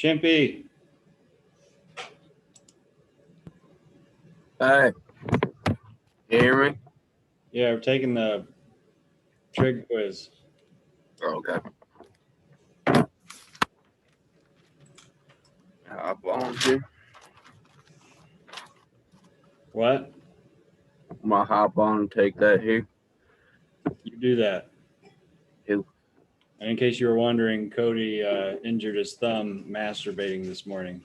Chimpy. Hey, you hear me? Yeah, we're taking the trig quiz. Oh, okay. Hop on here. What? I'm gonna hop on and take that here. You do that. Who? And in case you were wondering, Cody injured his thumb masturbating this morning.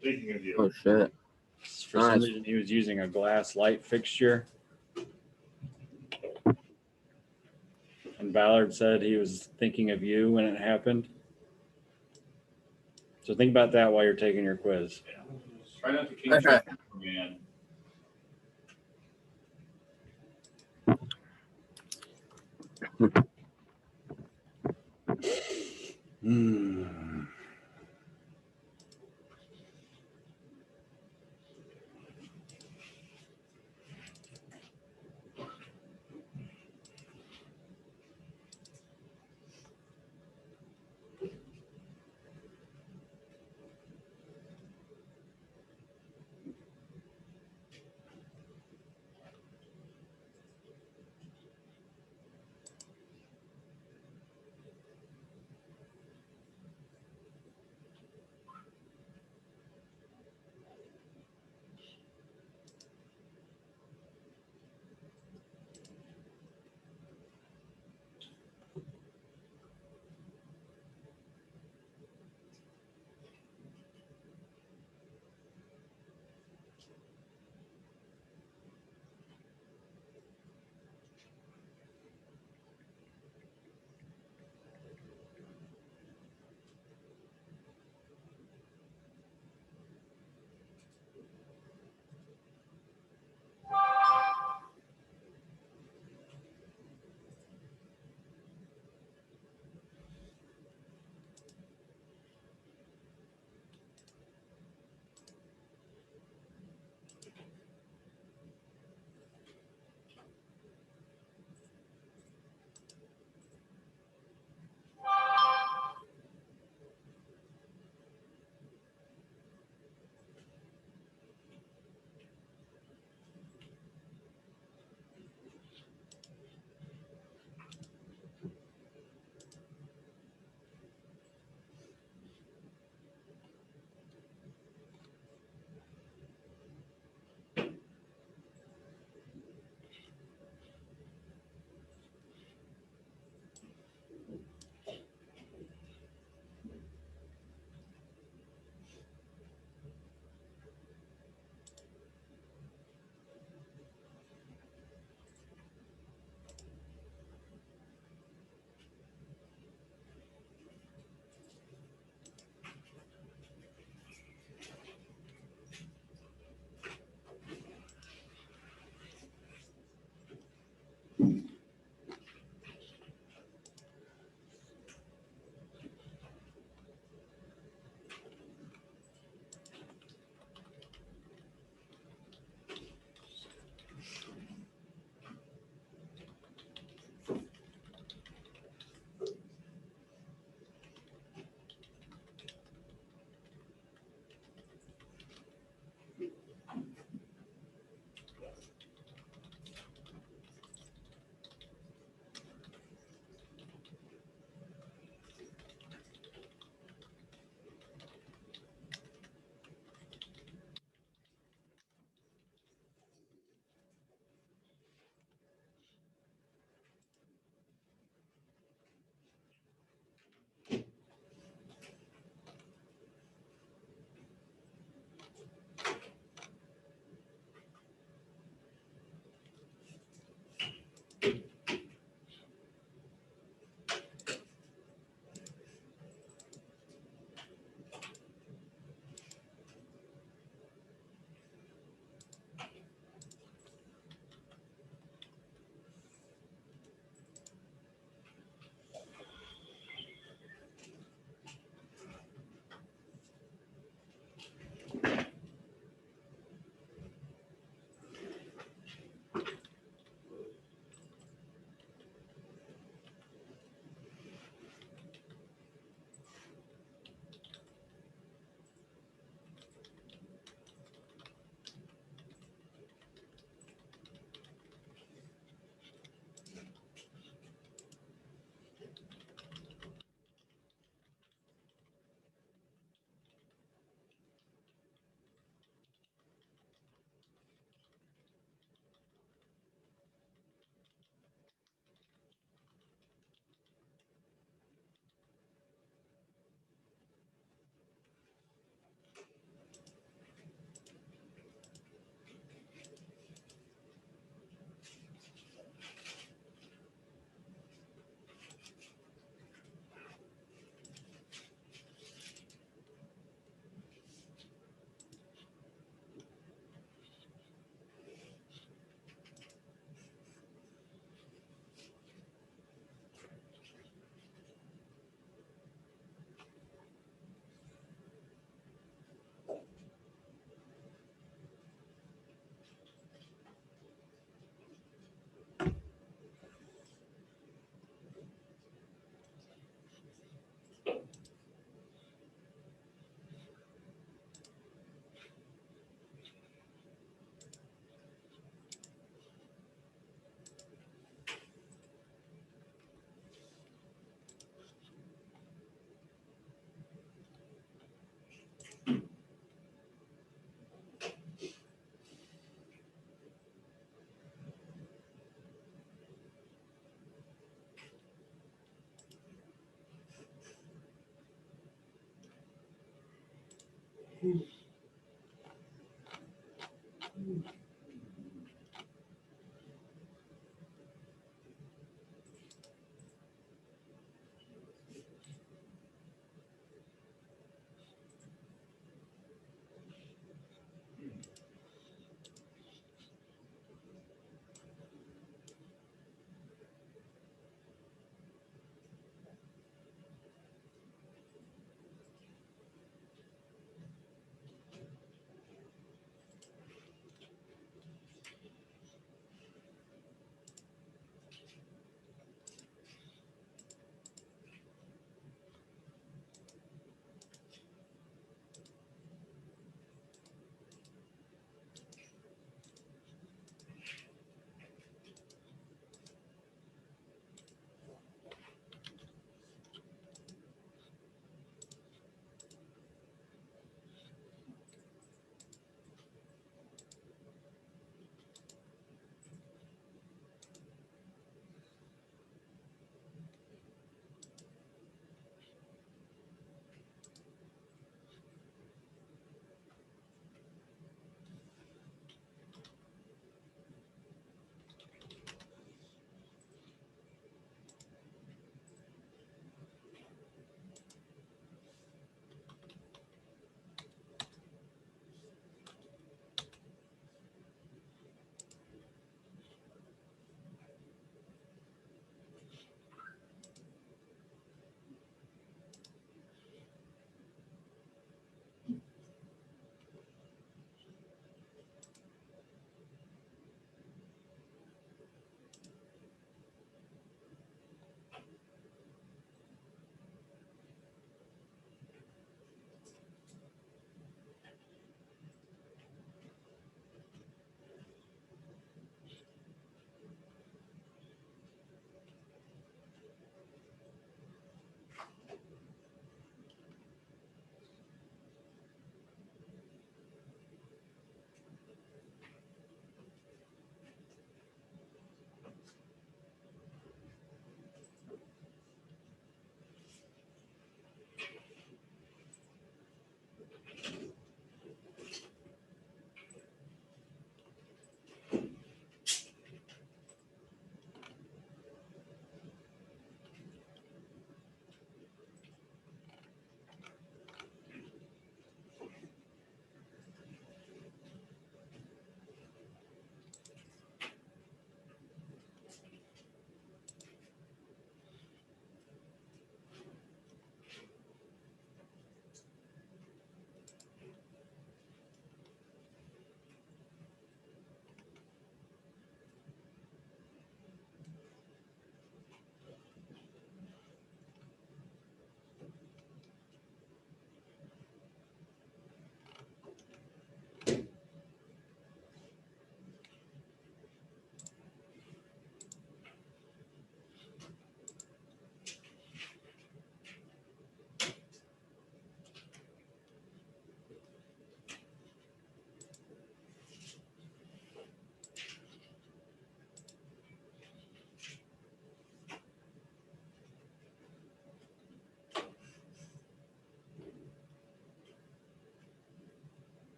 Speaking of you. Oh shit. For some Nice. reason, he was using a glass light fixture. And Ballard said he was thinking of you when it happened. So think about that while you're taking your quiz. Try not to keep track, man.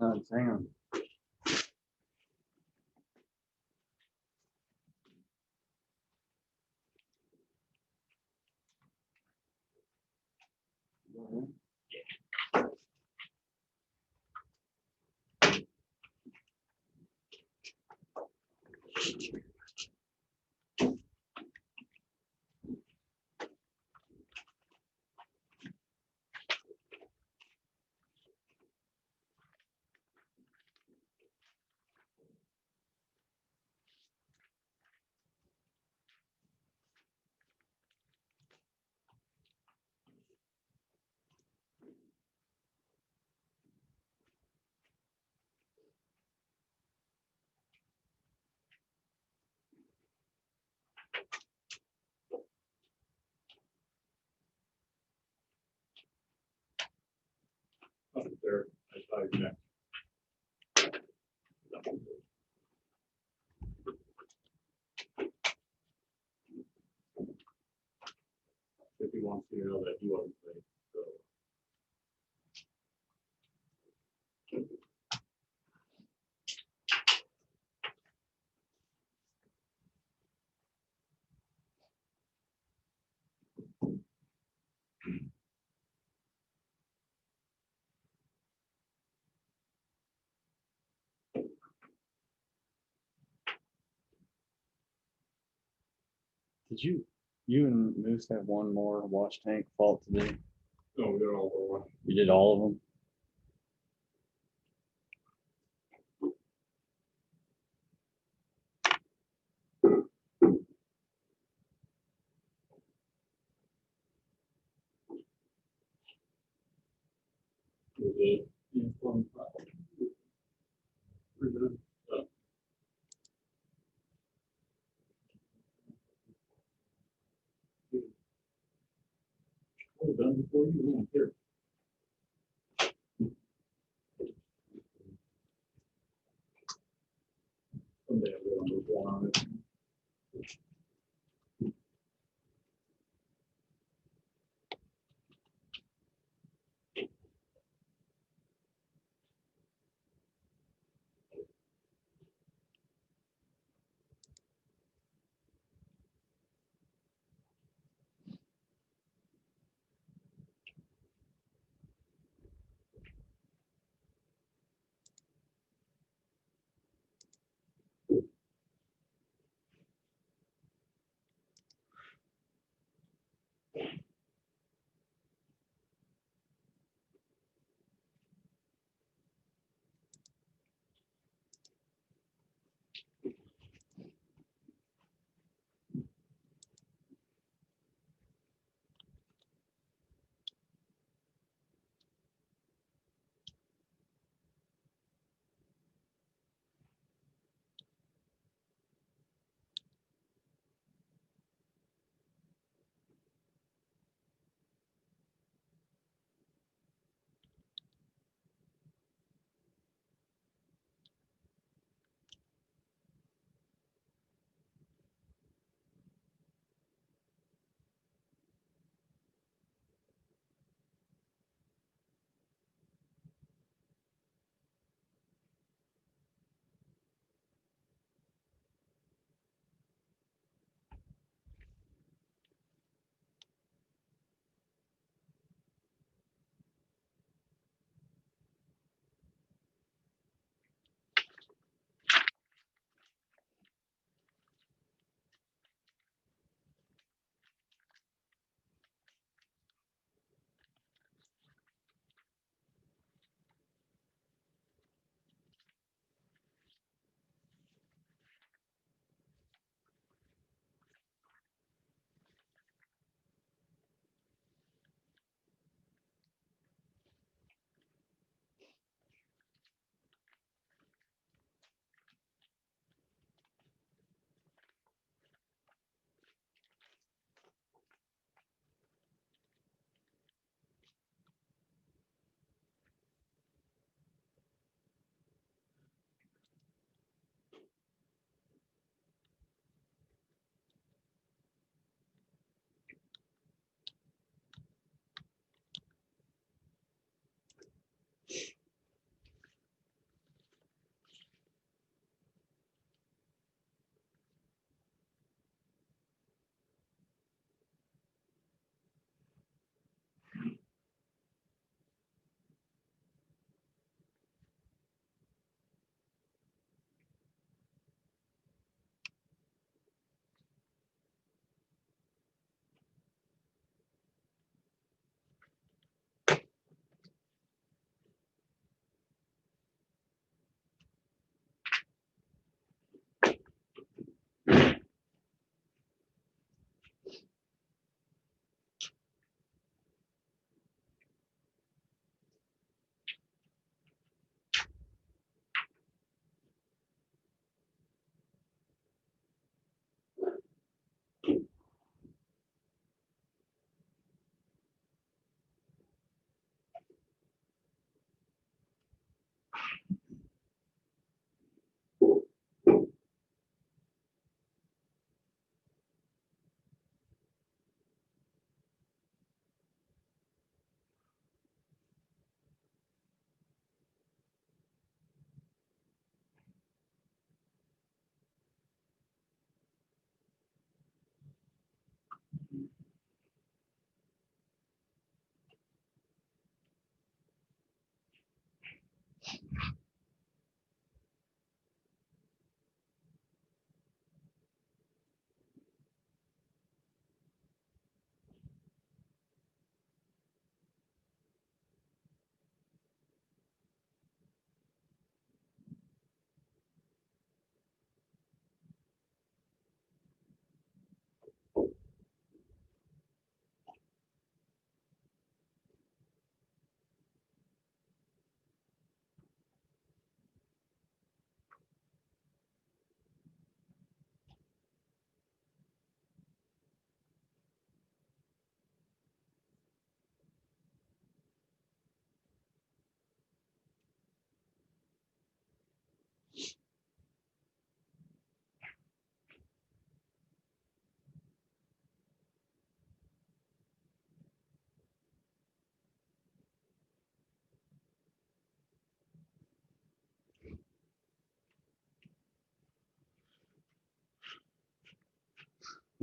Hang on. Up there, I saw you next. If he wants you to know that he wasn't late, so. You and Moose have one more wash tank fault to do? No, we got all the one. You did all of them? We did. Yeah, one, we're good. Well done before you went here. Someday I'll go on this one on it.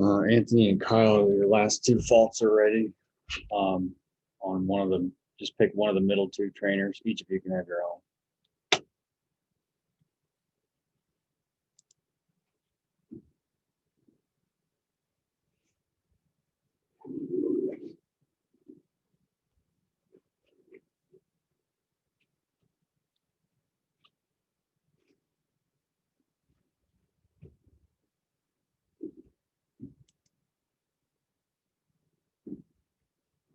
Anthony and Kyle, your last two faults are ready. On one of them, just pick one of the middle two trainers. Each of you can have your own.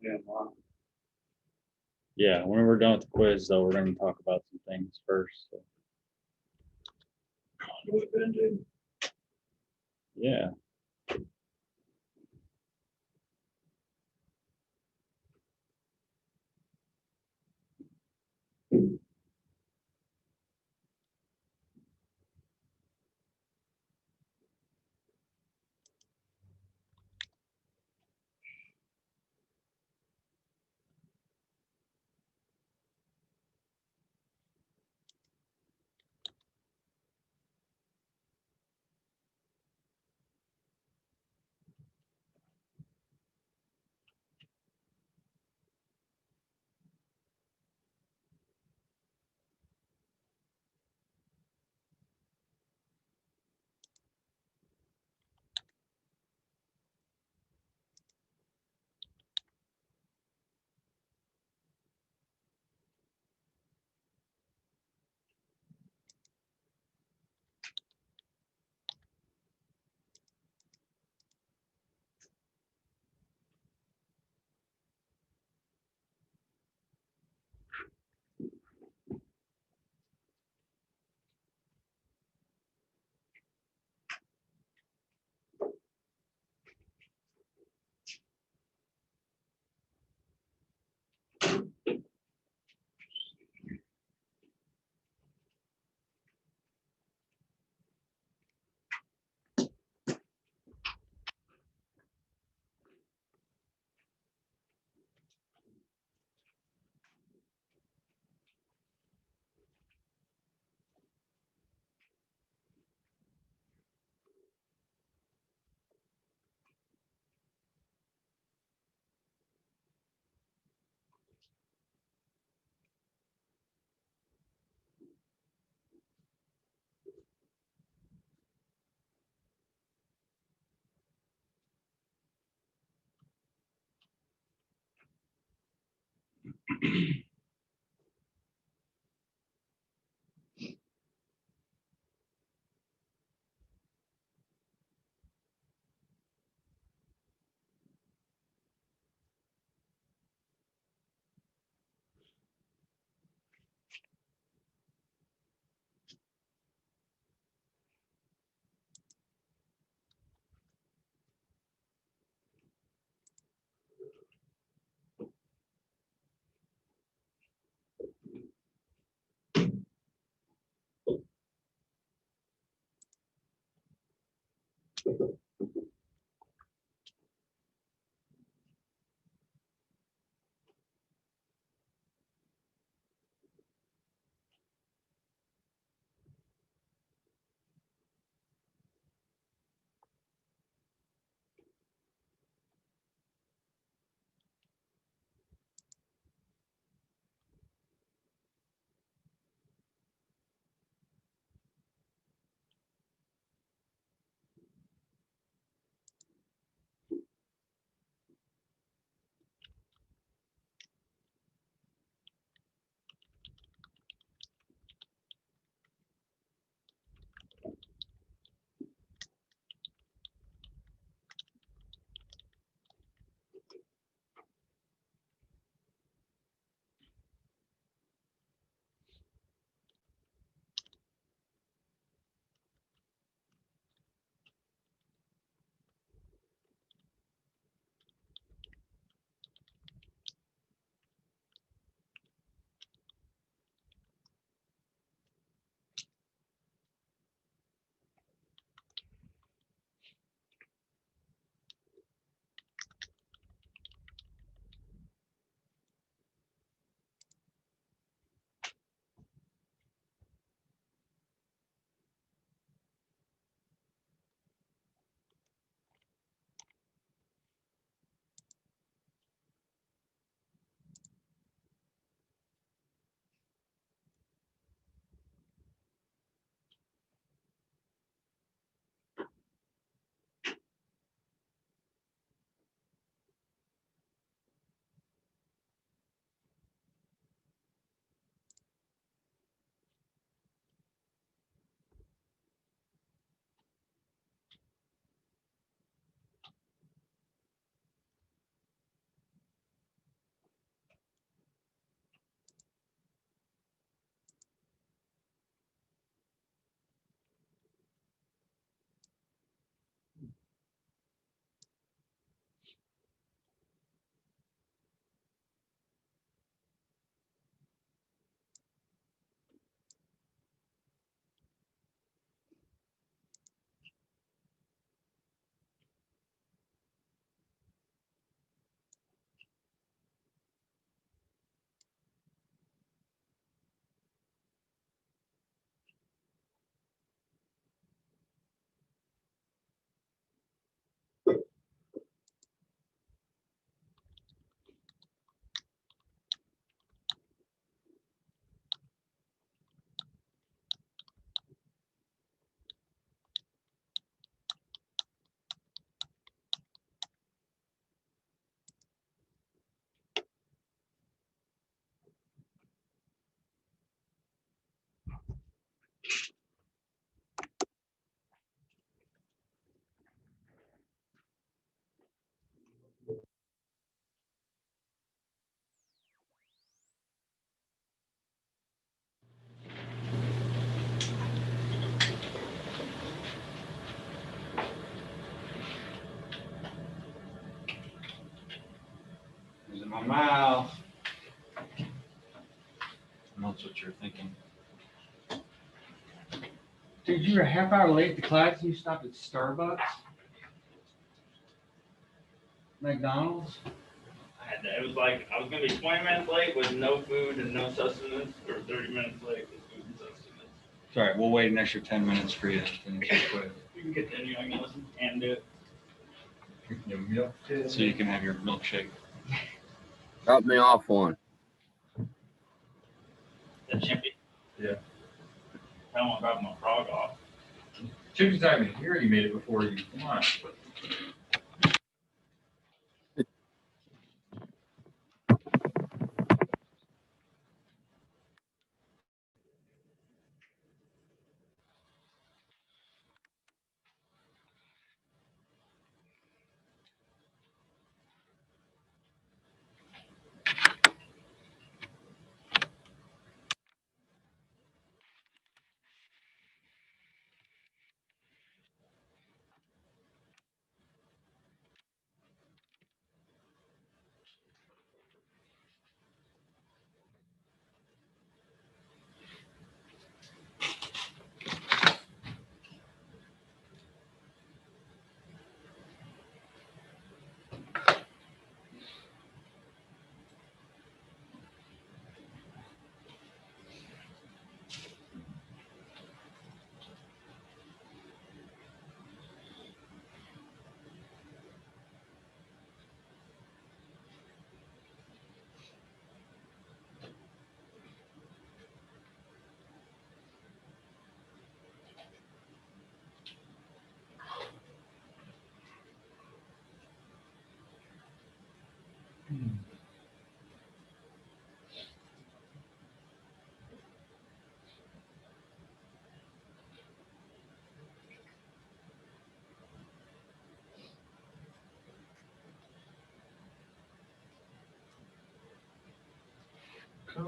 Yeah, wow. Yeah, when we're done with the quiz, though, we're going to talk about some things first. So. Conduit bending. Yeah. mouth. That's what you're thinking. Dude, you were a half hour late to class and you stopped at Starbucks? McDonald's? It was like, I was gonna be 20 minutes late with no food and no sustenance, or 30 minutes late with food and sustenance. Sorry, we'll wait an extra 10 minutes for you to finish your quiz. You can get the new, I can listen and do it. So you can have your milkshake. Cut me off one. That chippy. Yeah. I don't want to drop my frog off. Chippy's not even here. You made it before you. Come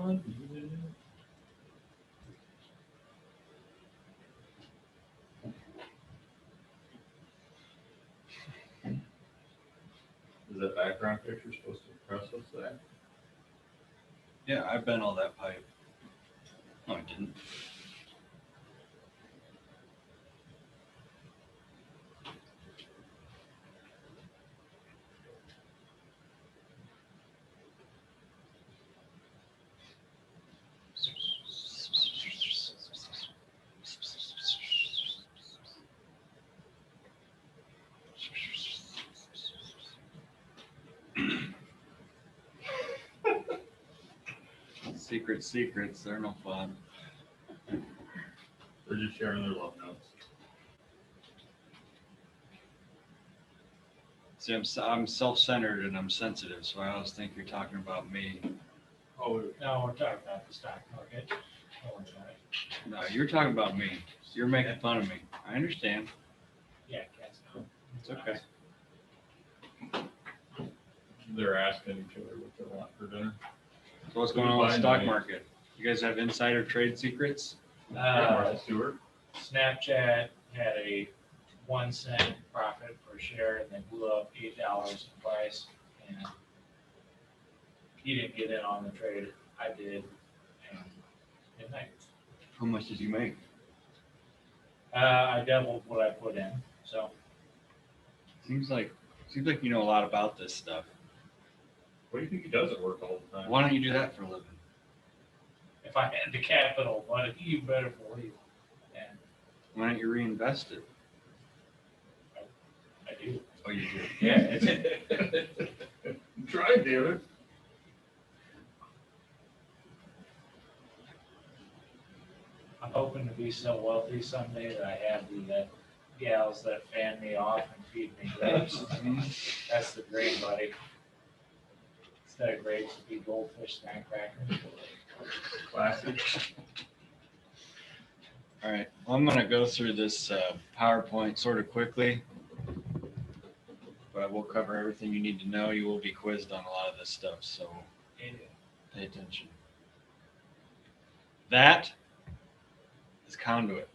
on. Is that background picture supposed to impress us there? Yeah, I bent all that pipe. No, I didn't. Secrets, they're no fun. They're just sharing their love notes. See, I'm self-centered and I'm sensitive, so I always think you're talking about me. Oh, no, we're talking about the stock market. Don't worry about it. No, you're talking about me. You're making fun of me. I understand. Yeah, cats know. It's okay. They're asking each other what they want for dinner. So what's going on with the stock market? You guys have insider trade secrets? Martha Stewart. Snapchat had a 1 cent profit per share and then blew up $8 in price. And he didn't get in on the trade. I did. And midnight. How much did you make? I doubled what I put in. So Seems like you know a lot about this stuff. What do you think he does at work all the time? Why don't you do that for a living? if I had the capital, but you better believe. And Why don't you reinvest it? I do. Oh, you do? Yeah, it's Try, David. I'm hoping to be so wealthy someday that I have the gals that fan me off and feed me grapes. That's the dream, buddy. Instead of grapes, it'd be goldfish snack crackers. Classic. All right, well, I'm gonna go through this PowerPoint sort of quickly, but we'll cover everything you need to know. You will be quizzed on a lot of this stuff, so pay attention. That is Conduit.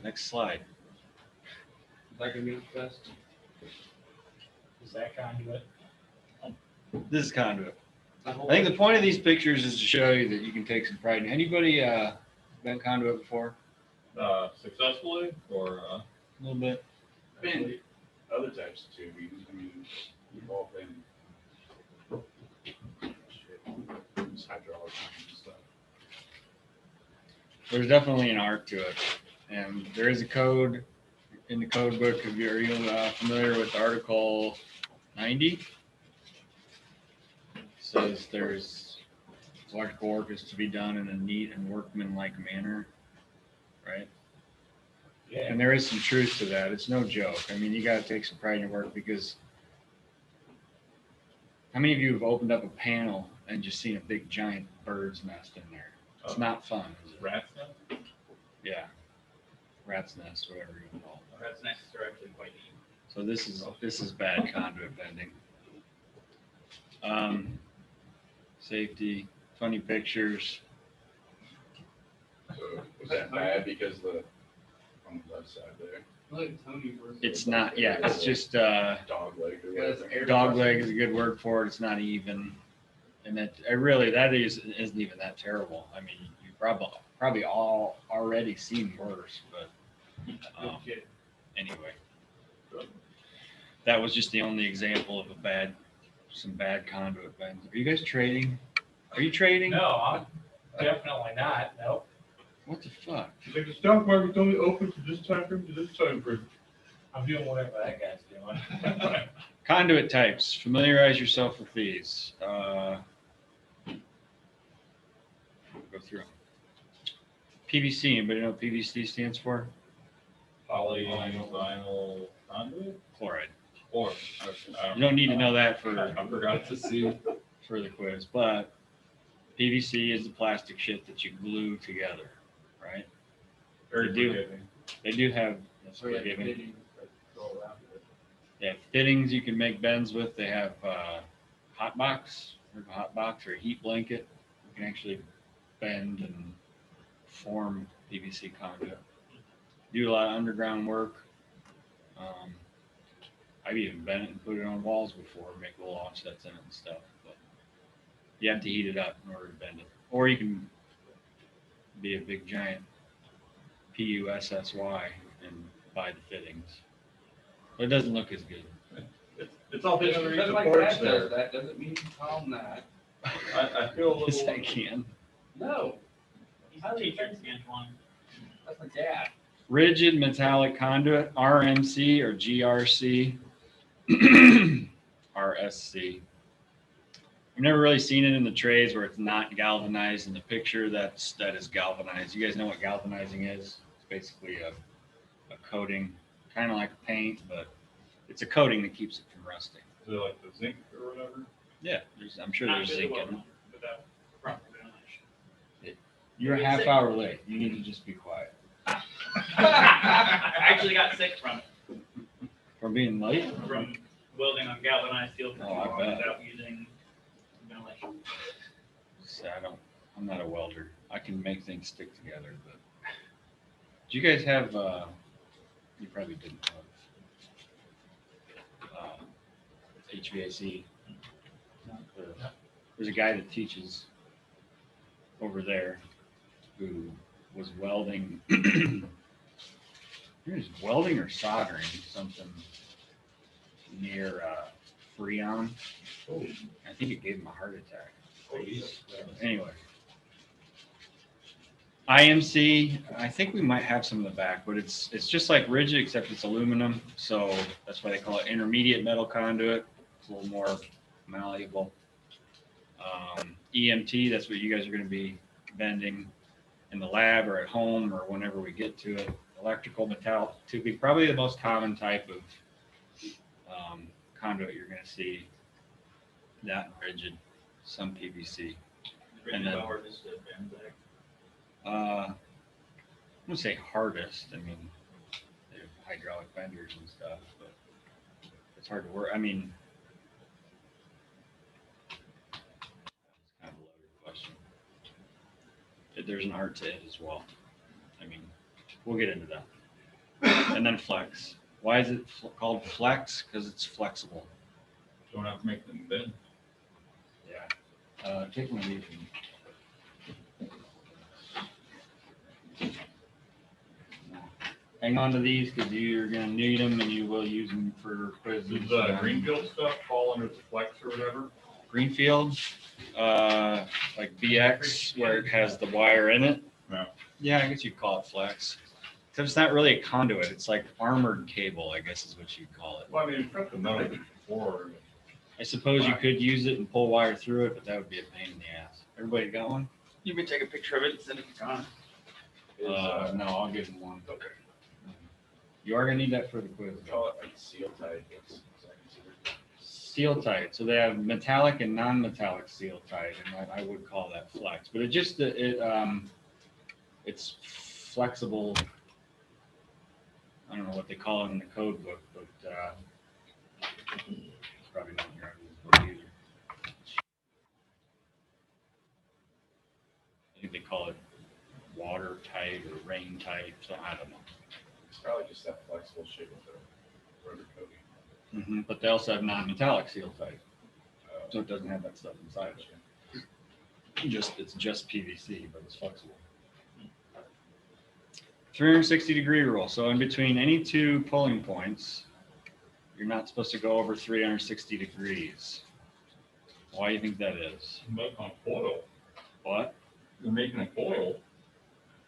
Next slide. Is that Conduit? This is Conduit. I think the point of these pictures is to show you that you can take some pride in. Anybody been Conduit before? Successfully or, A little bit. actually, other types of tubing, I mean, we've all been. Shit, hydraulic and stuff. There's definitely an art to it, and there is a code in the code book. Are you familiar with Article 90? It says there's electrical work is to be done in a neat and workmanlike manner, right? Yeah. And there is some truth to that. It's no joke. I mean, you got to take some pride in your work because how many of you have opened up a panel and just seen a big giant bird's nest in there? It's not fun, is it? Rat's nest? Yeah. Rat's nest, whatever you call it. That's next are actually quite neat. So this is bad conduit bending. Safety, funny pictures. So was that bad because on the left side there, It's not, yeah, it's just dog leg or whatever? dog leg is a good word for it. It's not even, and that isn't even that terrible. I mean, you probably all already seen worse, but anyway, that was just the only example of some bad conduit bends. Are you guys trading? Are you trading? No, I'm definitely not. Nope. What the fuck? Like the stock market's only open from this time frame to this time frame. I'm doing whatever that guy's doing. Conduit types. Familiarize yourself with these. Go through them. PVC. Anybody know what PVC stands for? Polyvinyl conduit? Chloride. Or, You don't need to know that for I forgot to see. the quiz, but PVC is the plastic shit that you glue together, right? Very They do. forgiving. They do have that's forgiving. They have fittings you can make bends with. They have hot box or a heat blanket. You can actually bend and form PVC conduit. Do a lot of underground work. I've even bent it and put it on walls before, make little offsets in it and stuff. But you have to heat it up in order to bend it. Or you can be a big giant PUSSY and buy the fittings. But it doesn't look as good. It's all Just history because my supports dad there. does that doesn't mean you call him that. I feel a Yes, I little. can. No, He's a teacher, Antoine. that's my dad. Rigid metallic conduit, RMC or GRC, RSC. I've never really seen it in the trades where it's not galvanized. In the picture, that is galvanized. You guys know what galvanizing is? It's basically a coating, kind of like paint, but it's a coating that keeps it from rusting. Is it like the zinc or whatever? Yeah, I'm sure Not there's really zinc well in it. known without proper ventilation. You're a half hour late. You need to just be quiet. I actually got sick from it, From being late? from welding on galvanized steel for too Oh, I long bet. without using ventilation. See, I'm not a welder. I can make things stick together, but do you guys have, you probably didn't have, HVAC? There's a guy that teaches over there who was welding, he was welding or soldering something near, Freon. I think it gave him a heart attack. Anyway. IMC, I think we might have some in the back, but it's just like rigid except it's aluminum. So that's why they call it intermediate metal conduit. It's a little more malleable. EMT, that's what you guys are going to be bending in the lab or at home or whenever we get to it. Electrical metallic tubing, probably the most common type of conduit you're going to see. That rigid, some PVC. And then- Hardest to bend back. I wouldn't say hardest. I mean, they have hydraulic benders and stuff, but it's hard to work. I mean, it's kind of a loaded question. There's an art to it as well. I mean, we'll get into that. And then flex. Why is it called flex? Because it's flexible. Don't have to make them bend. Take one of these. Hang on to these because you're gonna need them and you will use them for quizzes. Does Greenfield stuff fall under the flex or whatever? Greenfield, like BX, where it has the wire in it. Yeah. Yeah, I guess you'd call it flex. Except it's not really a conduit. It's like armored cable, I guess is what you'd call it. Well, I mean, it's got the metal before. I suppose you could use it and pull wire through it, but that would be a pain in the ass. Everybody got one? You can take a picture of it and send it to John. No, I'll give him one. Okay. You are gonna need that for the quiz. Call it like seal tight. Seal tight. So they have metallic and non-metallic seal tight, and I would call that flex. But it's flexible. I don't know what they call it in the code book, but it's probably not here on this book either. I think they call it water tight or rain tight. So I don't know. It's probably just that flexible shape of the rubber coating. But they also have non-metallic seal tight, so it doesn't have that stuff inside of it. It's just PVC, but it's flexible. 360-degree rule. So in between any two pulling points, you're not supposed to go over 360 degrees. Why do you think that is? Making a foil. What? They're making a foil.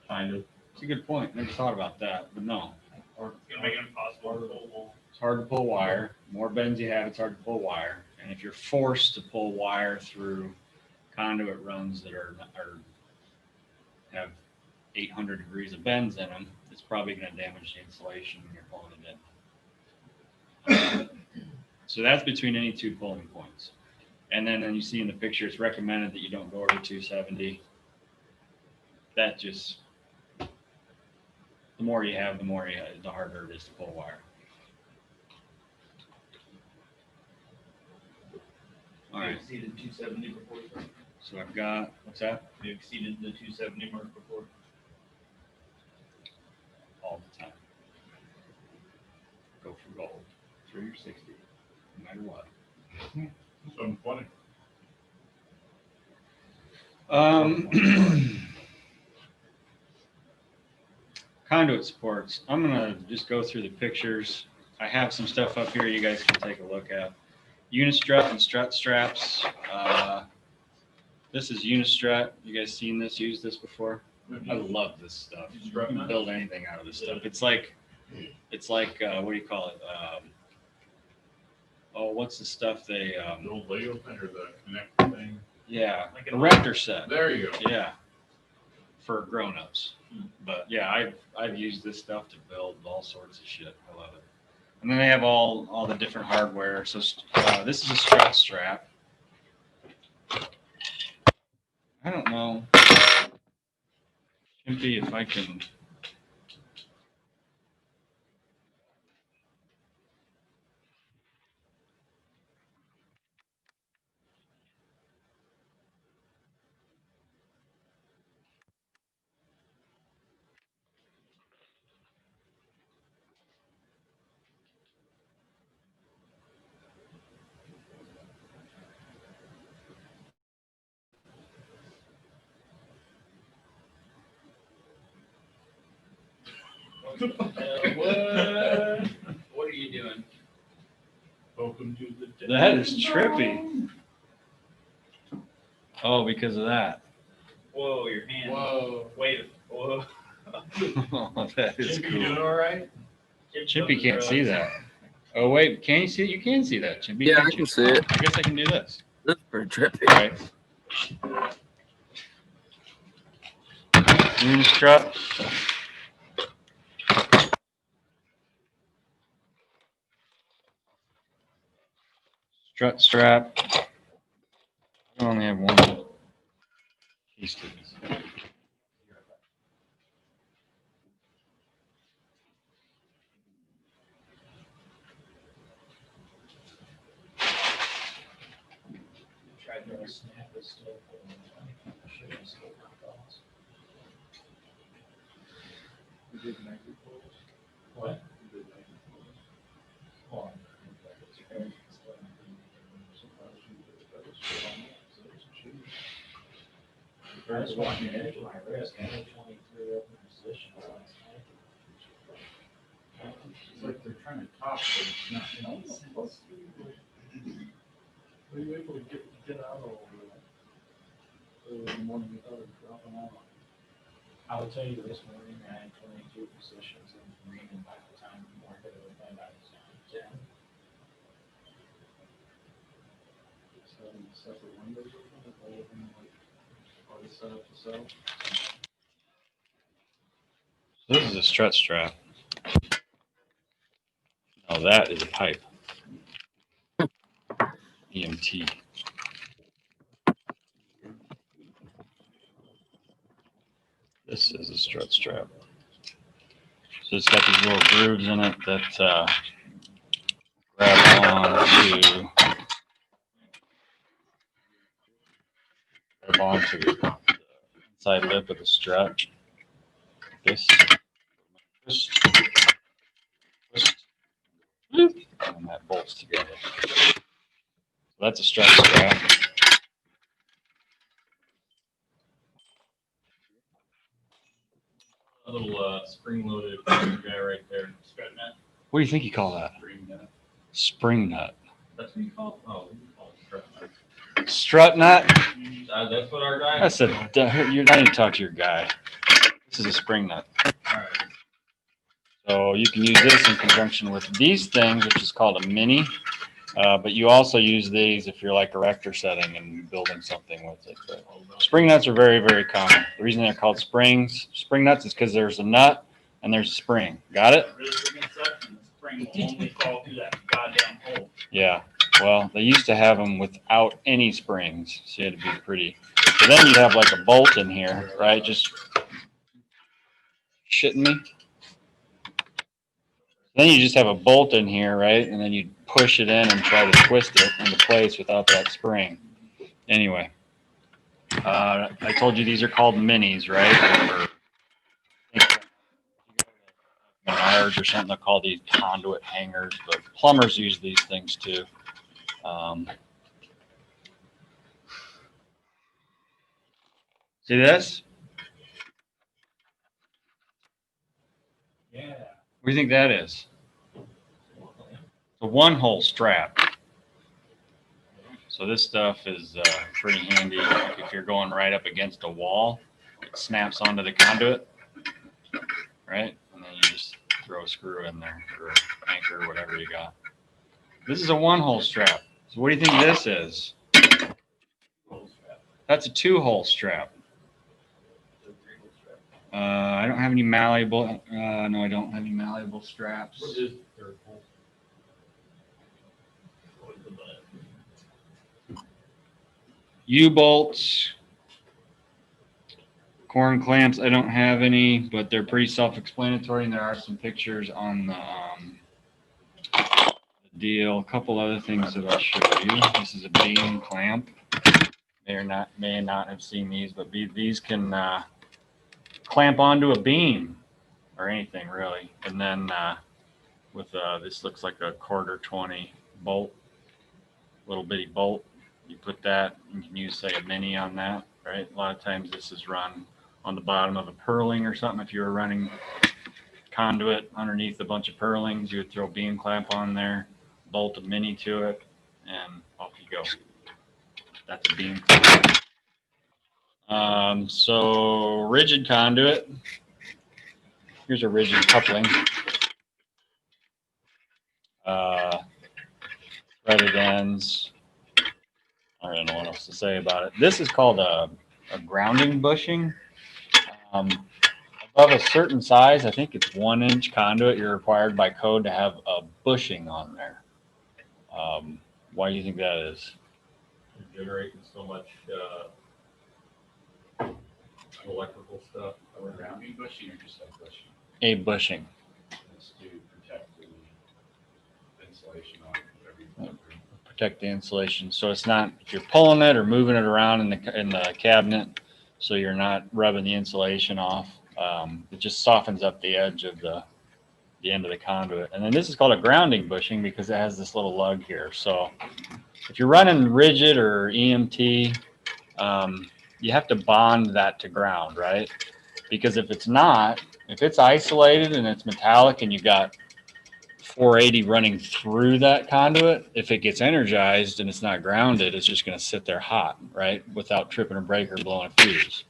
Kind of. It's a good point. Never thought about that, but no. It's gonna make it impossible to pull. It's hard to pull wire. More bends you have, it's hard to pull wire. And if you're forced to pull wire through conduit runs that have 800 degrees of bends in them, it's probably going to damage the insulation when you're pulling it in. So that's between any two pulling points. And then you see in the picture, it's recommended that you don't go over 270. That just, the more you have, the harder it is to pull wire. All You right, exceeded 270 before. so I've got, what's that? You exceeded the 270 mark before. All the time. Go for gold, 360, no matter what. Something funny. Conduit supports. I'm gonna just go through the pictures. I have some stuff up here you guys can take a look at. Unistrut and strut straps. This is Unistrut. You guys seen this? Used this before? I love this stuff. You can build anything out of this stuff. It's like what do you call it? What's the stuff they? The old Lego thing or the connector thing. Yeah, Like the an Raptor set. There you go. Yeah, for grown-ups. But yeah, I've used this stuff to build all sorts of shit. I love it. And then they have all the different hardware. So this is a strut strap. I don't know, Chimpy, if I can. What are you doing? Welcome to the. That is trippy. Oh, because of that. Whoa, your hand. Whoa. Wait. Whoa. That is Chimpy, you doing cool. all right? Chimpy can't see that. Oh wait, can you see it? You can see that, Chimpy. Yeah, I can't can you? see it. I guess I can do this. That's pretty trippy. Right. Unistrut. Strut strap. I only have one piece to this. Tried to snap this stuff. What? Well, I just want to edge my wrist. I had 23 open positions last night. It's like they're trying to talk, but it's not. Were you able to get out of early in the morning without it dropping out? I will tell you this morning, I had 22 positions in green, and by the time the market opened, I was down 10. Seven separate windows open, all of them like already set up to sell. This is a strut strap. Now that is a pipe. EMT. This is a strut strap. So it's got these little grooves in it that grab onto the inside lip of the strut. This twist, and that bolts together. So that's a strut strap. A little spring-loaded guy right there. Strut nut. What do you think you call that? Spring nut. Spring nut. That's what you call it? Oh, you call it strut nut. Strut nut? That's what our guy. That's I need to talk to your guy. This is a spring nut. Alright. So you can use this in conjunction with these things, which is called a mini. But you also use these if you're like a rector setting and building something with it. But spring nuts are very, very common. The reason they're called spring nuts is because there's a nut and there's a spring. Got it? Really freaking sucks, and the spring will only fall through that goddamn hole. Yeah. Well, they used to have them without any springs, so you had to be pretty. So then you'd have like a bolt in here, right? Just shitting me. Then you just have a bolt in here, right? And then you push it in and try to twist it into place without that spring. Anyway, I told you these are called minis, right? Menards or something, they'll call these conduit hangers, but plumbers use these things too. See this? Yeah. What do you think that is? It's a one-hole strap. So this stuff is pretty handy if you're going right up against a wall. It snaps onto the conduit, right? And then you just throw a screw in there or anchor or whatever you got. This is a one-hole strap. So what do you think this is? That's a two-hole strap. I don't have any malleable. No, I don't have any malleable straps. What is third hole? U-bolts, corn clamps. I don't have any, but they're pretty self-explanatory, and there are some pictures on the deal. A couple other things that I'll show you. This is a beam clamp. May not have seen these, but these can clamp onto a beam or anything really. And then with this looks like a 1/4-20 bolt, little bitty bolt. You put that, you can use say a mini on that, right? A lot of times this is run on the bottom of a purling or something. If you were running conduit underneath a bunch of purlings, you would throw a beam clamp on there, bolt a mini to it, and off you go. That's a beam clamp. So rigid conduit. Here's a rigid coupling. Threaded ends. I don't know what else to say about it. This is called a grounding bushing. Above a certain size, I think it's 1-inch conduit, you're required by code to have a bushing on there. Why do you think that is? You're generating so much electrical stuff around me. Bushing or just like bushing? A bushing. It's to protect the insulation on everything. Protect the insulation. So it's not, if you're pulling it or moving it around in the cabinet, so you're not rubbing the insulation off. It just softens up the edge of the end of the conduit. And then this is called a grounding bushing because it has this little lug here. So if you're running rigid or EMT, you have to bond that to ground, right? Because if it's not, if it's isolated and it's metallic and you got 480 running through that conduit, if it gets energized and it's not grounded, it's just going to sit there hot, right? Without tripping a breaker, blowing a fuse.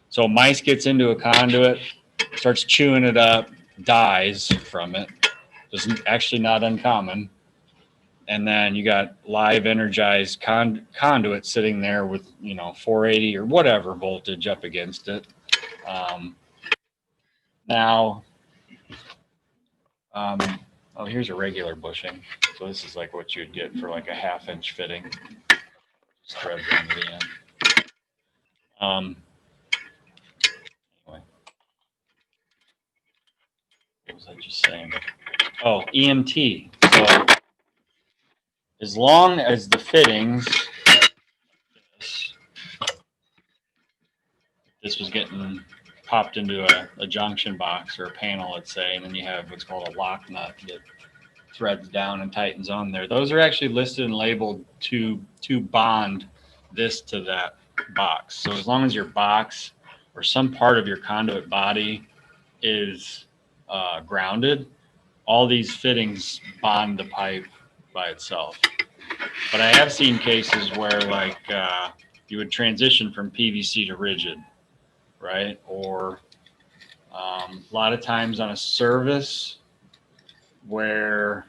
So mice gets into a conduit, starts chewing it up, dies from it. It's actually not uncommon. And then you got live energized conduit sitting there with, 480 or whatever voltage up against it. Now, oh, here's a regular bushing. So this is like what you'd get for like a 1/2-inch fitting. Just threads into the end. Anyway, what was I just saying? Oh, EMT. So as long as the fittings, this was getting popped into a junction box or a panel, let's say, and then you have what's called a lock nut that threads down and tightens on there. Those are actually listed and labeled to bond this to that box. So as long as your box or some part of your conduit body is grounded, all these fittings bond the pipe by itself. But I have seen cases where like you would transition from PVC to rigid, right? Or a lot of times on a service where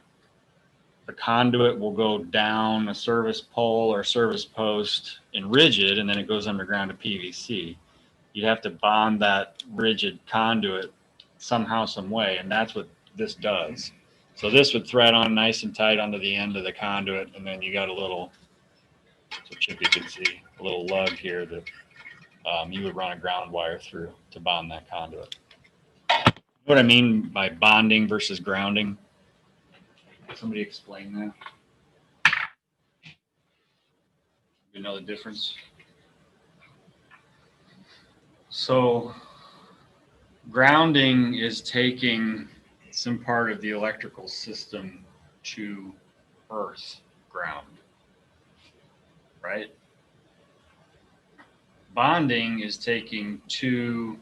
the conduit will go down a service pole or service post in rigid, and then it goes underground to PVC. You'd have to bond that rigid conduit somehow, some way, and that's what this does. So this would thread on nice and tight onto the end of the conduit, and then you got a little, so Chip, you can see a little lug here that you would run a ground wire through to bond that conduit. You know what I mean by bonding versus grounding? Somebody explain that? You know the difference? So grounding is taking some part of the electrical system to earth ground, right? Bonding is taking two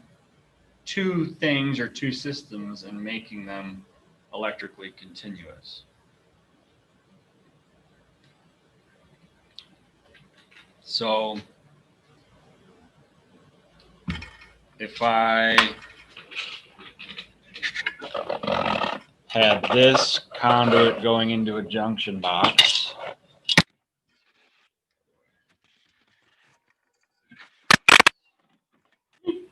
things or two systems and making them electrically continuous. So if I had this conduit going into a junction box,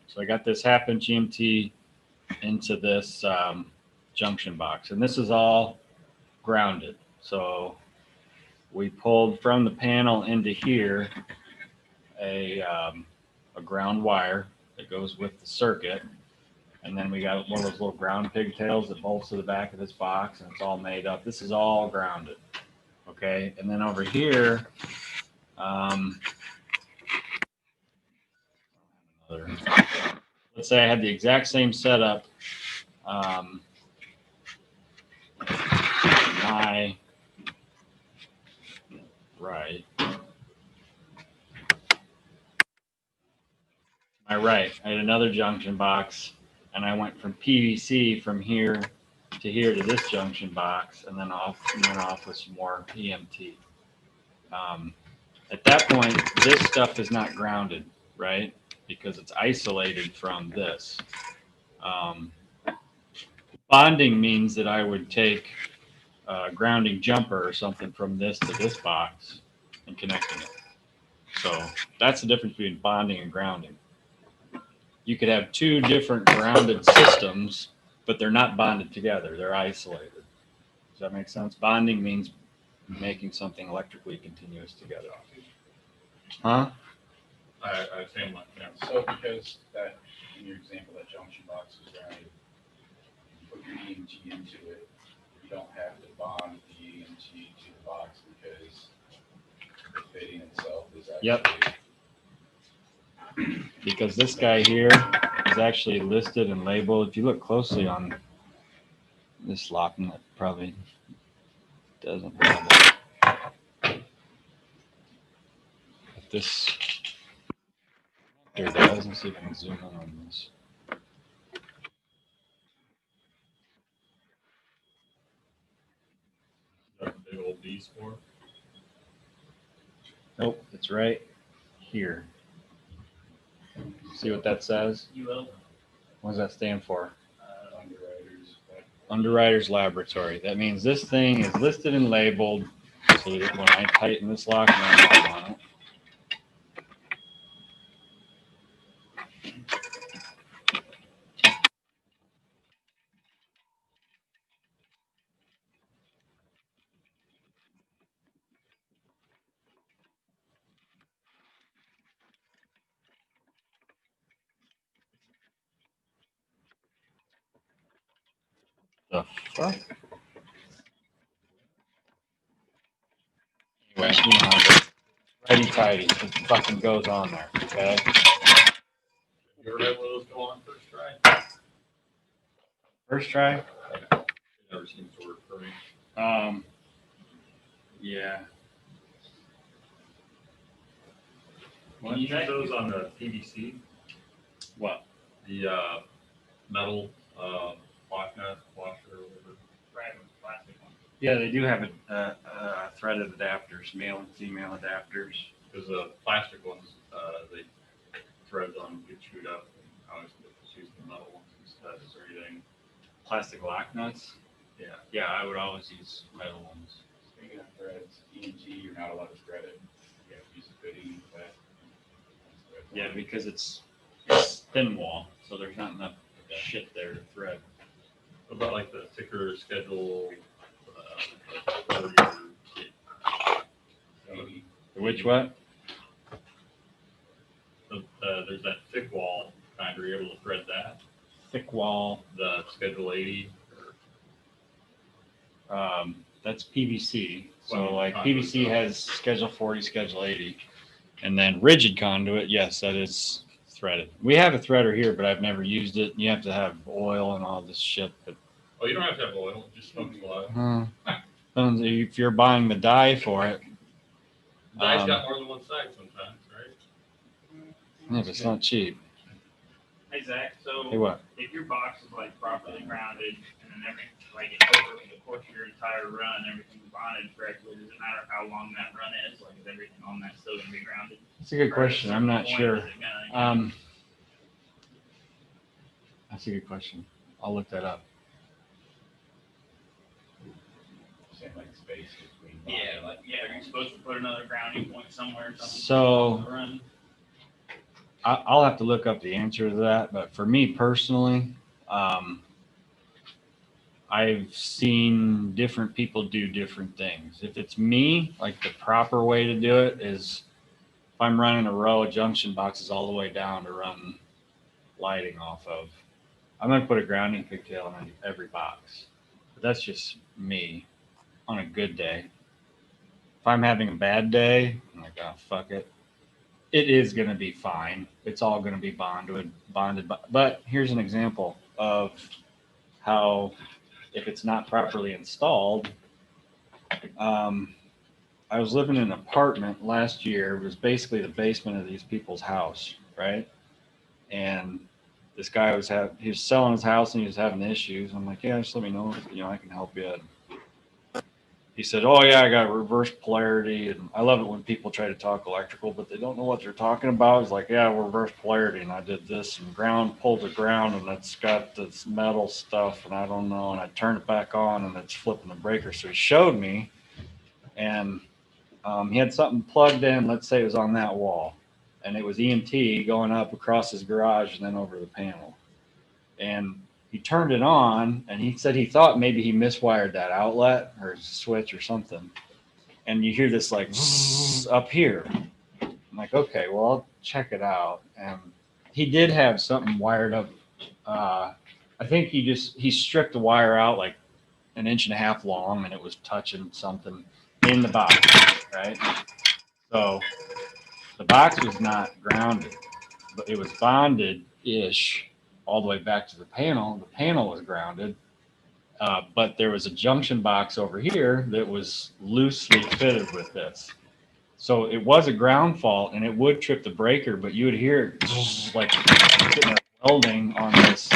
so I got this 1/2-inch EMT into this junction box, and this is all grounded. So we pulled from the panel into here a ground wire that goes with the circuit, and then we got one of those little ground pigtails that bolts to the back of this box, and it's all made up. This is all grounded, okay? And then over here, let's say I had the exact same setup. My right. I had another junction box, and I went from PVC from here to this junction box, and then off with some more EMT. At that point, this stuff is not grounded, right? Because it's isolated from this. Bonding means that I would take a grounding jumper or something from this to this box and connecting it. So that's the difference between bonding and grounding. You could have two different grounded systems, but they're not bonded together. They're isolated. Does that make sense? Bonding means making something electrically continuous together. Huh? I think like that. So because that, in your example, that junction box is grounded, you put your EMT into it, you don't have to bond the EMT to the box because the fitting itself is actually. Yep. Because this guy here is actually listed and labeled. If you look closely on this lock nut, probably doesn't label. This Here it is. Let's see if I can zoom in on this. That big old D's for. Nope, it's right here. See what that says? UL. What does that stand for? Underwriters, but Underwriter's Laboratory. That means this thing is listed and labeled so that when I tighten this lock on it, the fuck? Anyway, you know how it righty tighty. It fucking goes on there, okay? You ever had one of those go on first try? First try? It never seems to work for me. Yeah. Why don't you use those on the PVC? What? The metal lock nut washer or whatever. Right, with plastic one. Yeah, they do have a threaded adapters, male and female adapters. Because the plastic ones, they threads on them get chewed up. I always just use the metal ones instead. Is there anything? Plastic lock nuts? Yeah. Yeah, I would always use metal ones. speaking of threads, EMT, you're not allowed to thread it. You have to use a fitting that. Yeah, because it's thin wall, so there's not enough shit there to thread. What about like the thicker schedule? For your, Maybe. Which what? there's that thick wall kind. Are you able to thread that? Thick wall. The Schedule 80. That's PVC. So Well, like conduit, PVC though. has Schedule 40, Schedule 80, and then rigid conduit. Yes, that is threaded. We have a threader here, but I've never used it. You have to have oil and all this shit. But Oh, you don't have to have oil. Just smoke oil. if you're buying the dye for it, The die's got more than one side sometimes, right? yeah, but it's not cheap. Hey Zach, so Hey, what? if your box is like properly grounded and then everything, like it's over the course of your entire run, everything's bonded correctly, does it matter how long that run is? Like, is everything on that still gonna be grounded? That's a good question. I'm not sure. Um, That's a good question. I'll look that up. Same like space between. yeah, like, yeah, are you supposed to put another grounding point somewhere or something? So- on the run? I'll have to look up the answer to that, but for me personally, I've seen different people do different things. If it's me, like the proper way to do it is if I'm running a row of junction boxes all the way down to run lighting off of, I'm going to put a grounding pigtail on every box. But that's just me on a good day. If I'm having a bad day, I'm like, oh, fuck it. It is going to be fine. It's all going to be bonded. But here's an example of how, if it's not properly installed, I was living in an apartment last year. It was basically the basement of these people's house, right? And this guy he was selling his house and he was having issues. I'm like, yeah, just let me know if, I can help you. He said, oh yeah, I got reverse polarity. And I love it when people try to talk electrical, but they don't know what they're talking about. It's like, yeah, reverse polarity. And I did this and pulled the ground and it's got this metal stuff and I don't know. And I turned it back on and it's flipping the breaker. So he showed me and he had something plugged in. Let's say it was on that wall and it was EMT going up across his garage and then over the panel. And he turned it on and he said he thought maybe he miswired that outlet or switch or something. And you hear this like up here. I'm like, okay, well, I'll check it out. And he did have something wired up. I think he stripped the wire out like 1.5 inches long and it was touching something in the box, right? So the box was not grounded, but it was bonded-ish all the way back to the panel. The panel was grounded, but there was a junction box over here that was loosely fitted with this. So it was a ground fault and it would trip the breaker, but you would hear it like getting a welding on this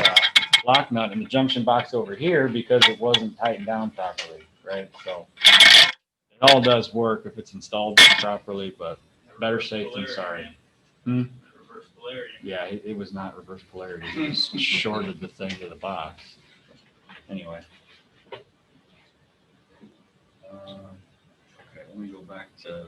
lock nut in the junction box over here because it wasn't tightened down properly, right? So it all does work if it's installed properly, but better safe than sorry. Hmm? Reverse polarity. Yeah, it was not reverse polarity. It was shorted the thing to the box. Anyway. Okay, let me go back to.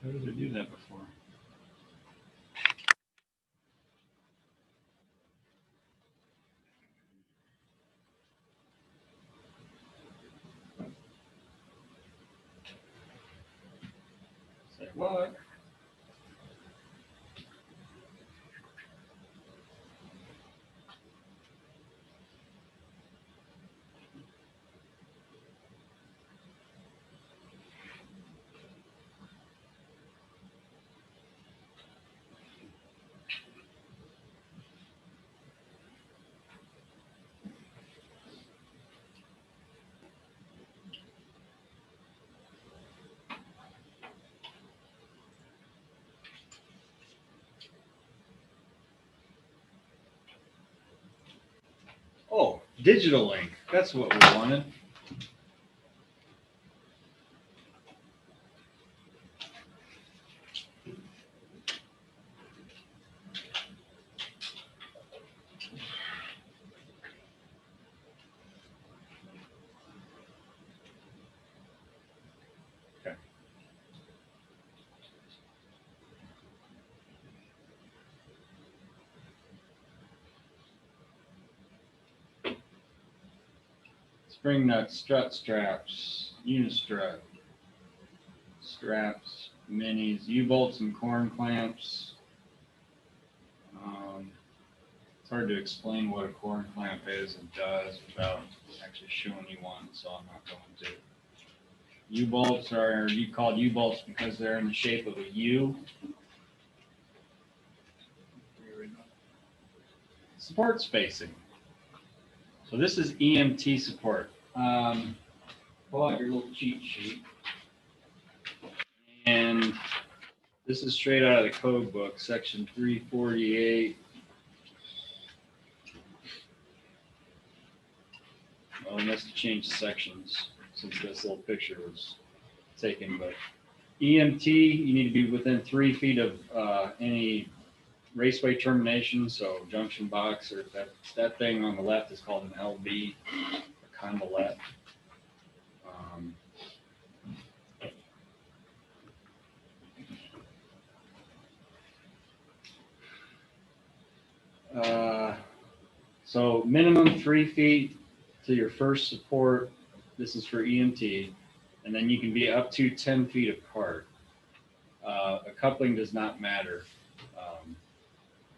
How did I do that before? Say what? Oh, digital link. That's what we wanted. Okay. Spring nuts, strut straps, unistrut, straps, minis, U-bolts and corn clamps. It's hard to explain what a corn clamp is and does without actually showing you one, so I'm not going to. U-bolts are called U-bolts because they're in the shape of a U. Support spacing. So this is EMT support. Pull out your little cheat sheet. And this is straight out of the code book, section 348. Well, I must have changed sections since this little picture was taken, but EMT, you need to be within 3 feet of any raceway termination, so junction box, or that thing on the left is called an LB, a convalette. So minimum 3 feet to your first support. This is for EMT, and then you can be up to 10 feet apart. A coupling does not matter,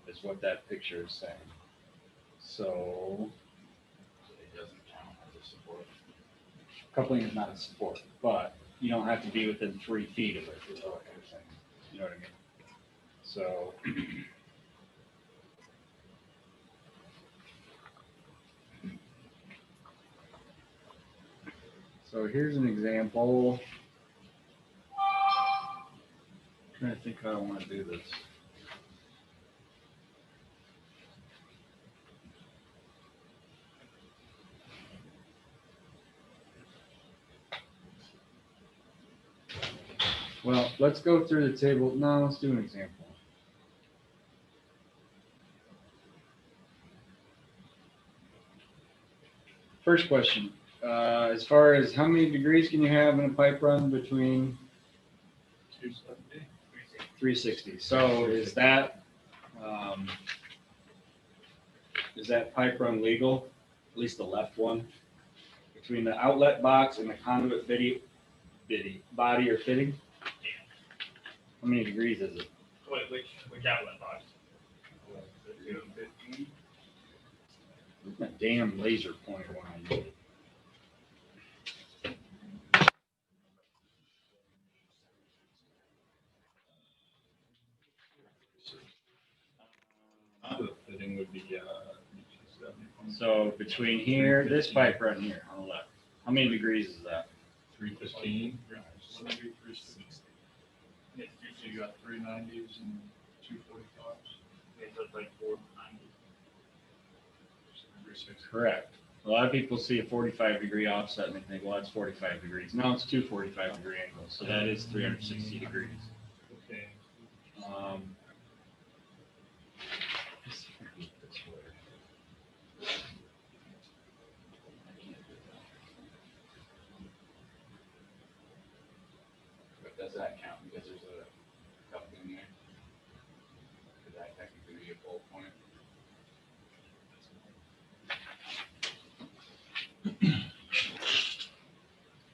is what that picture is saying. So It doesn't count as a support. coupling is not a support, but you don't have to be within 3 feet of it, is what you're saying. You know what I mean? So here's an example. I'm trying to think how I want to do this. Well, let's go through the table. No, let's do an example. First question, as far as how many degrees can you have in a pipe run between 270. 360? So is that pipe run legal? At least the left one? Between the outlet box and the conduit body or fitting? How many degrees is it? Which outlet box? That damn laser pointer one I use. The fitting would be, 270. So between here, this pipe right here on the left, how many degrees is that? 315. Let me do 360. So you got 390s and 245s. Okay, so it's like 490. 360. Correct. A lot of people see a 45-degree offset and they think, well, that's 45 degrees. No, it's two 45-degree angles, so that is 360 degrees. Okay. Let's see if I can get this way. But does that count because there's a couple in there? Could that technically be a full point?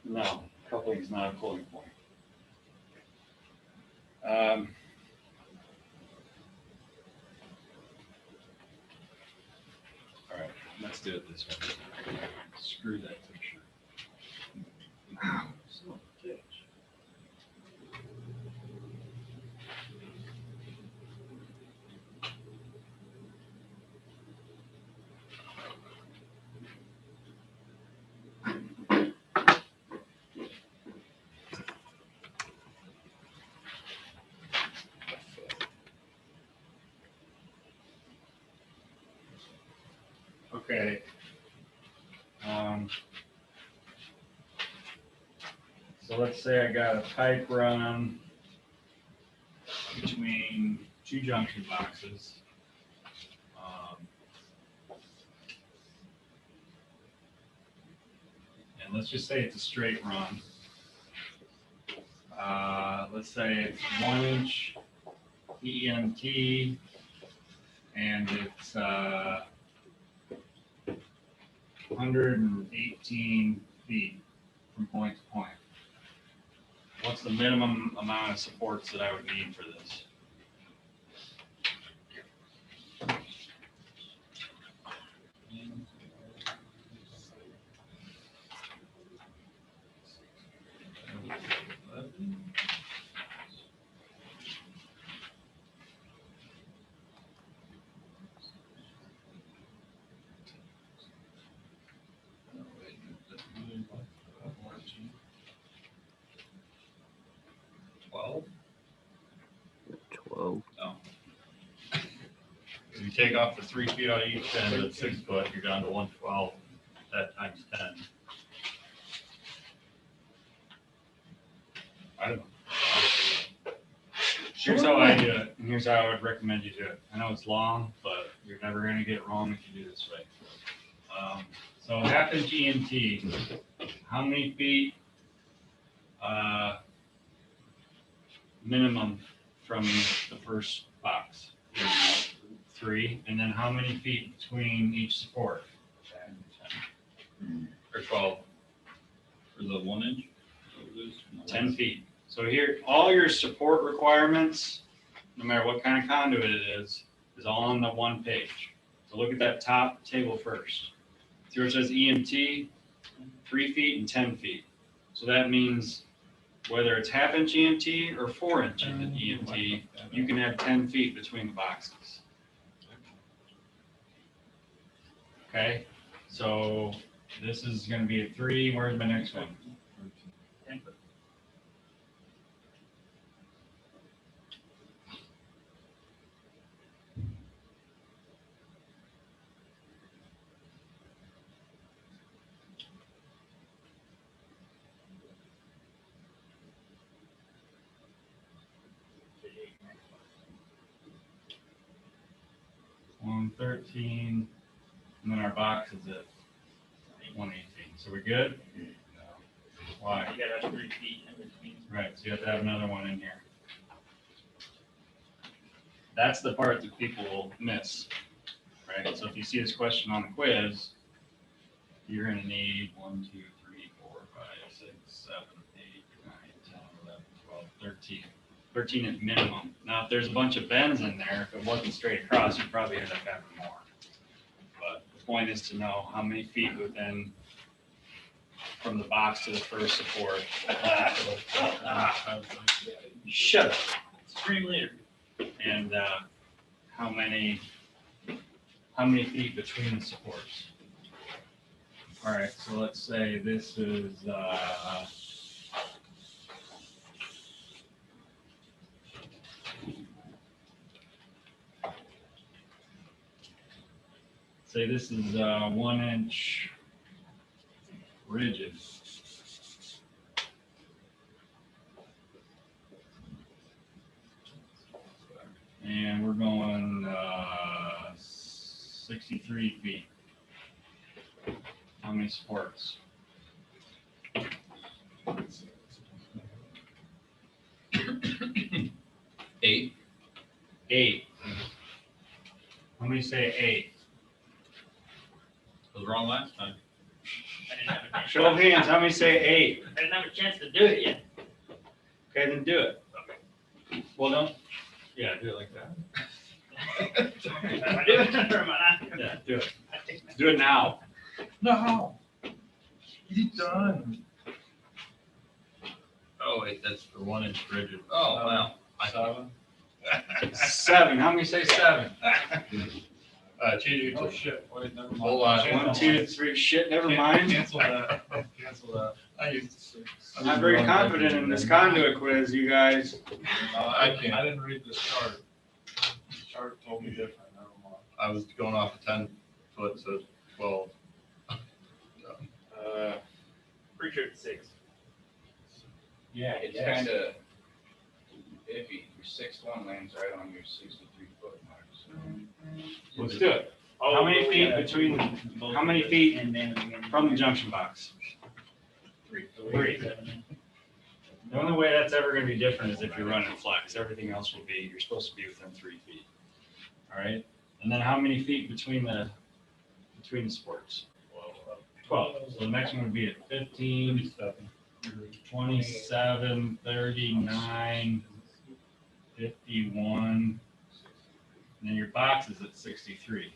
No, coupling is not a pulling point. All right, let's do it this way. Screw that picture. Ow, son of a bitch. Okay. So let's say I got a pipe run between two junction boxes. And let's just say it's a straight run. Let's say it's 1 inch EMT and it's 118 feet from point to point. What's the minimum amount of supports that I would need for this? If you take off the 3 feet on each end of 6 foot, you're down to 112. That times 10. I don't know. Here's how I do it, and here's how I would recommend you do it. I know it's long, but you're never going to get it wrong if you do this way. So half inch EMT, how many feet minimum from the first box? 3, and then how many feet between each support? 10. Or 12? For the 1 inch? 10 feet. So here, all your support requirements, no matter what kind of conduit it is all on the one page. So look at that top table first. See where it says EMT, 3 feet and 10 feet. So that means whether it's half inch EMT or 4 inch EMT, you can have 10 feet between the boxes. Okay, so this is going to be a 3. Where's my next one? 10 foot. 113, and then our box is at 118. So we're good? Why? You gotta have 3 feet in between. Right, so you have to have another one in here. That's the part that people will miss, right? So if you see this question on the quiz, you're gonna need 1, 2, 3, 4, 5, 6, 7, 8, 9, 10, 11, 12, 13. 13 is minimum. Now, if there's a bunch of bends in there, if it wasn't straight across, you'd probably end up having more. But the point is to know how many feet within from the box to the first support. Shut up. Scream later. And how many feet between the supports. All right, so let's say this is say this is 1 inch rigid. And we're going 63 feet. How many supports? 8. 8. How many say 8? Was wrong last time. I didn't have a chance. Show of hands, how many say 8? I didn't have a chance to do it yet. Okay, then do it. Well, don't, yeah, do it like that. Am I doing it or am I not? Yeah, do it. Do it now. No. He's done. Oh, wait, that's the 1 inch rigid. Oh, wow. 7. 7, how many say 7? Change it Oh, to shit. Wait, never mind. Hold on. Cancel 1, 2, 3, shit, never mind. Cancel that. Cancel that. I used 6. I'm not very confident in this conduit quiz, you guys. I can't. I didn't read this chart. The chart told me different. Never mind. I was going off a 10 foot, so 12. Pretty sure it's 6. Yeah, It's yes. kind of iffy. Your 6'1" lands right on your 63-foot mark. So. Let's do it. How many feet between, how many feet from the junction box? 3. The only way that's ever gonna be different is if you're running flex. Everything else will be, you're supposed to be within 3 feet. All right? And then how many feet between the supports? 12. So the next one would be at 15, 27, 39, 51. And then your box is at 63.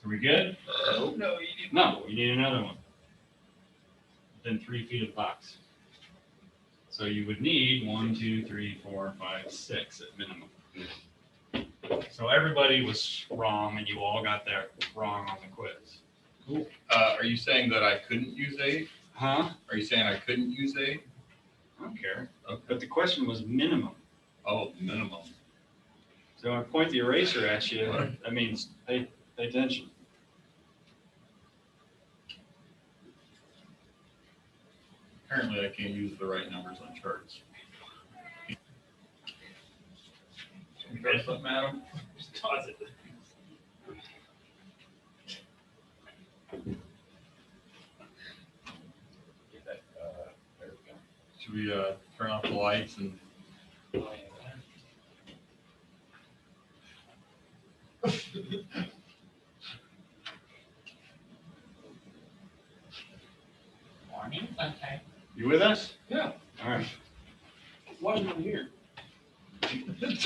So we good? No, No, you need another one. Within 3 feet of the box. So you would need 1, 2, 3, 4, 5, 6 at minimum. So everybody was wrong and you all got that wrong on the quiz. Are you saying that I couldn't use 8? Huh? Are you saying I couldn't use 8? I don't care. Okay. But the question was minimum. Oh, minimum. So when I point the eraser at you, that means pay attention. Apparently, I can't use the right numbers on charts. You got something, Adam? Just toss it. Get that, there we go. Should we turn off the lights and? Morning, sunshine. You with us? Yeah. All right. Wasn't in here. This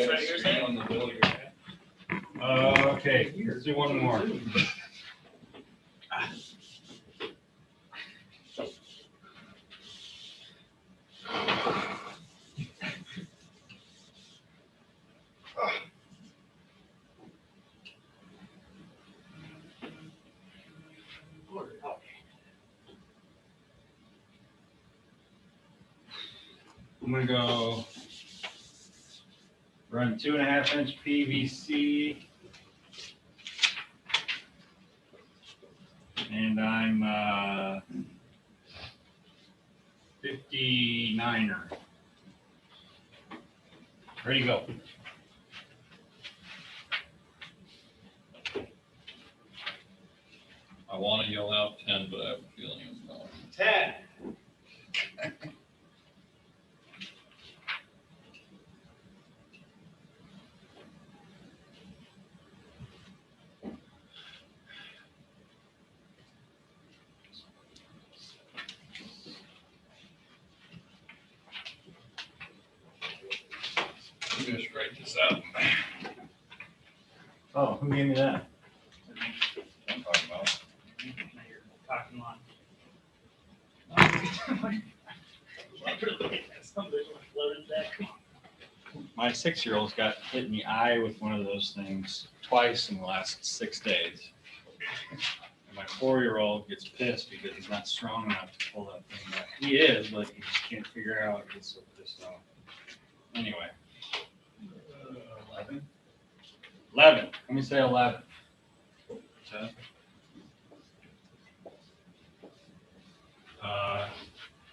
right here, Sam? On the bill, Okay, let's do one more. I'm gonna go run 2.5 inch PVC. And I'm 59er. Ready to go. I want to yell out 10, but I have a feeling it's not. 10. I'm gonna write this out. Oh, who gave me that? I'm talking about. Now you're talking line. My 6-year-old's got hit in the eye with one of those things twice in the last 6 days. And my 4-year-old gets pissed because he's not strong enough to pull that thing back. He is, but he just can't figure out. He gets so pissed off. Anyway. 11? 11. Let me say 11. 10.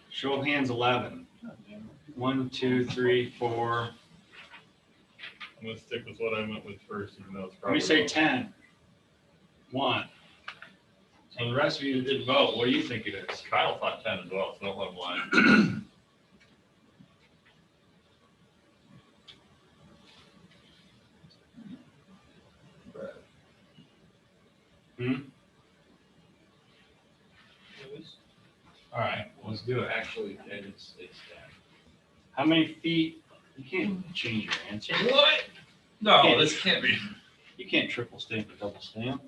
Show of hands, 11. 1, 2, 3, 4. I'm gonna stick with what I went with first, even though it's Let probably. me say wrong. 10. 1. So the rest of you that didn't vote, what do you think it is? Kyle thought 10 as well, so don't let him lie. All right, let's do it. Actually, it's that. How many feet? You can't change your answer. What? No, this can't be. You can't triple stamp or double stamp.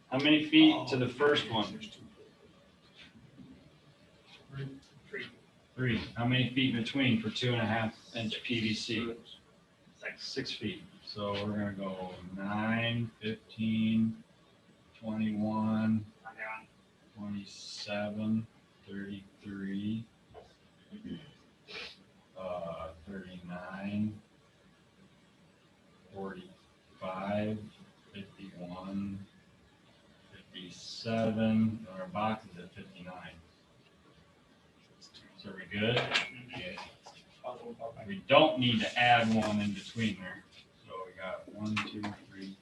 How many feet to the first one? 3. How many feet between for 2.5-inch PVC? 6 feet. So we're gonna go 9, 15, 21, 27, 33, 39, 45, 51, 57, and our box is at 59. So are we good? Okay. We don't need to add one in between there. So we got 1, 2, 3,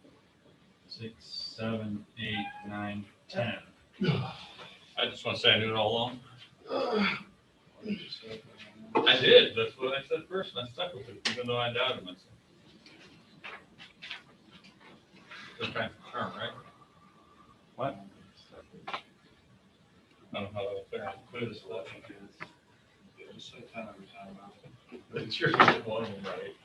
6, 7, 8, 9, 10. I just want to say I knew it all along. I did. That's what I said first, and I stuck with it, even though I doubted myself. Just trying to confirm, right? What? I don't know how that was fair. Just say 10 every time. It's your one of them, right?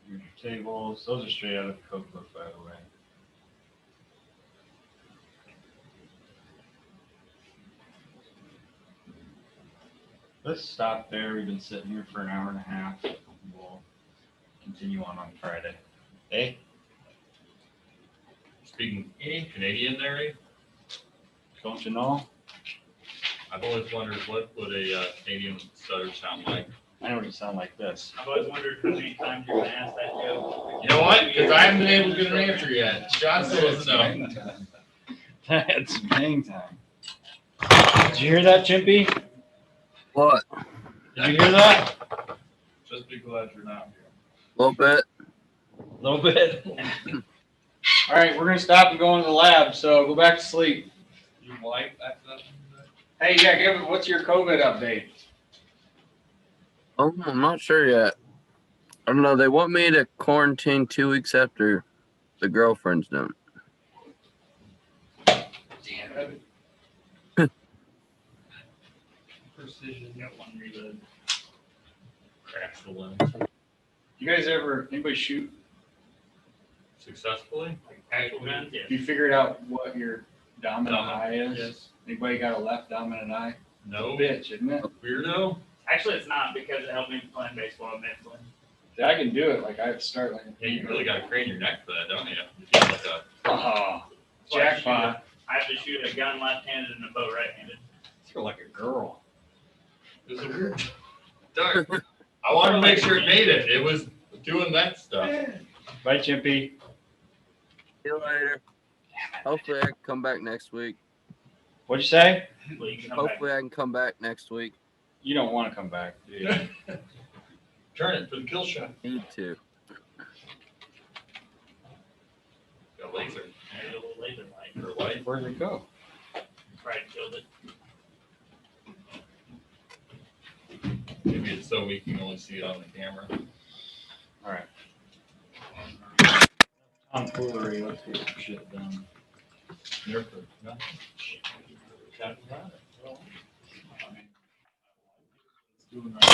Your tables, those are straight out of the code book, by the way. Let's stop there. We've been sitting here for an hour and a half. We'll continue on Friday. Hey, Speaking Canadian there, eh? don't you know? I've always wondered what would a Canadian stutter sound like. I know what you sound like this. I've always wondered how many times you're gonna ask that joke. You know what? Because I haven't been able to get an answer yet. John still doesn't know. It's bang time. Did you hear that, Chimpy? What? Did you hear that? Just be glad you're not here. A little bit. A little bit. All right, we're gonna stop and go into the lab. So go back to sleep. Your wife acted up? Hey, Jack, what's your COVID update? Oh, I'm not sure yet. I don't know. They want me to quarantine 2 weeks after the girlfriend's done. Damn it. Precision, got one reload. Cracks the lens. You guys anybody shoot? Successfully? Actual guns, yeah. You figured out what your dominant Dominant, eye is? yes. Anybody got a left dominant eye? No. Bitch, isn't it? Weirdo? Actually, it's not because it helped me playing baseball mentally. See, I can do it. Like I have to start like. Yeah, you really gotta crane your neck for that, don't you? You feel like a Oh, So I jackpot. I have to shoot a gun left-handed and a bow right-handed. You're like a girl. Is it weird? Darn. I wanted to make sure it made it. It was doing that stuff. Bye, Chimpy. See you later. Hopefully I can come back next week. What'd you say? Well, you can come back. Hopefully I can come back next week. You don't want to come back, do you? Turn it for the kill shot. Need to. Got laser. There's a little laser light. Or light. Where'd it go? Tried to kill it. Maybe it's so we can only see it on the camera. All right. Tomfoolery, let's get some shit done. Therefore, no. Doing our